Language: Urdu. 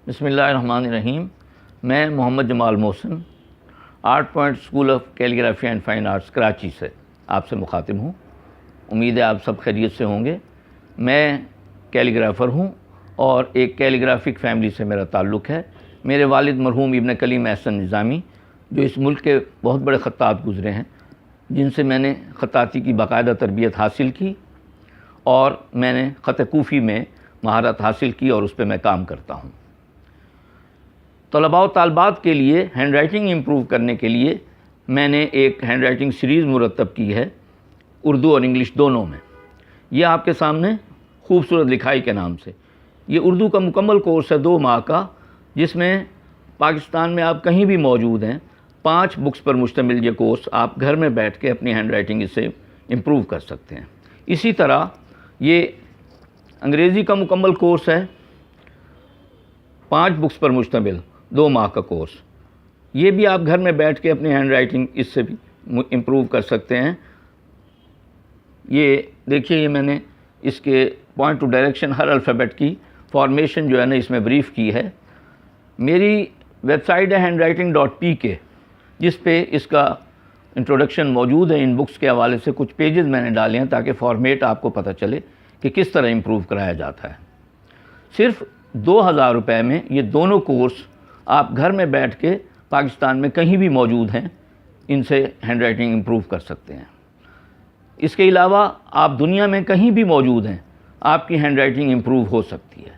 بسم اللہ الرحمن الرحیم. میں Muhammad Jamal Mohsin Art Point School of Calligraphy and Fine Arts Karachi سے آپ سے مخاطب ہوں. امید ہے آپ سب خیریت سے ہوں گے. میں کیلیگرافر ہوں اور ایک کیلیگرافک فیملی سے میرا تعلق ہے. میرے والد مرحوم ابن کلیم احسن نظامی جو اس ملک کے بہت بڑے خطاط گزرے ہیں، جن سے میں نے خطاطی کی باقاعدہ تربیت حاصل کی اور میں نے خط کوفی میں مہارت حاصل کی اور اس پہ میں کام کرتا ہوں. طلباء و طالبات کے لیے ہینڈ رائٹنگ امپروو کرنے کے لیے میں نے ایک ہینڈ رائٹنگ سیریز مرتب کی ہے، اردو اور انگلش دونوں میں. یہ آپ کے سامنے خوبصورت لکھائی کے نام سے. یہ اردو کا مکمل کورس ہے 2 ماہ کا، جس میں پاکستان میں آپ کہیں بھی موجود ہیں. 5 بکس پر مشتمل یہ کورس آپ گھر میں بیٹھ کے اپنی ہینڈ رائٹنگ اس سے امپروو کر سکتے ہیں. اسی طرح یہ انگریزی کا مکمل کورس ہے، 5 بکس پر مشتمل 2 ماہ کا کورس. یہ بھی آپ گھر میں بیٹھ کے اپنی ہینڈ رائٹنگ اس سے بھی امپروو کر سکتے ہیں. یہ دیکھیے، یہ میں نے اس کے پوائنٹ ٹو ڈائریکشن ہر الفابیٹ کی فارمیشن جو ہے نا اس میں بریف کی ہے. میری ویب سائٹ ہے handwriting.pk، جس پہ اس کا انٹروڈکشن موجود ہے. ان بکس کے حوالے سے کچھ پیجز میں نے ڈالے ہیں تاکہ فارمیٹ آپ کو پتہ چلے کہ کس طرح امپروو کرایا جاتا ہے. صرف 2000 روپے میں یہ دونوں کورس آپ گھر میں بیٹھ کے پاکستان میں کہیں بھی موجود ہیں، ان سے ہینڈ رائٹنگ امپروو کر سکتے ہیں. اس کے علاوہ آپ دنیا میں کہیں بھی موجود ہیں، آپ کی ہینڈ رائٹنگ امپروو ہو سکتی ہے.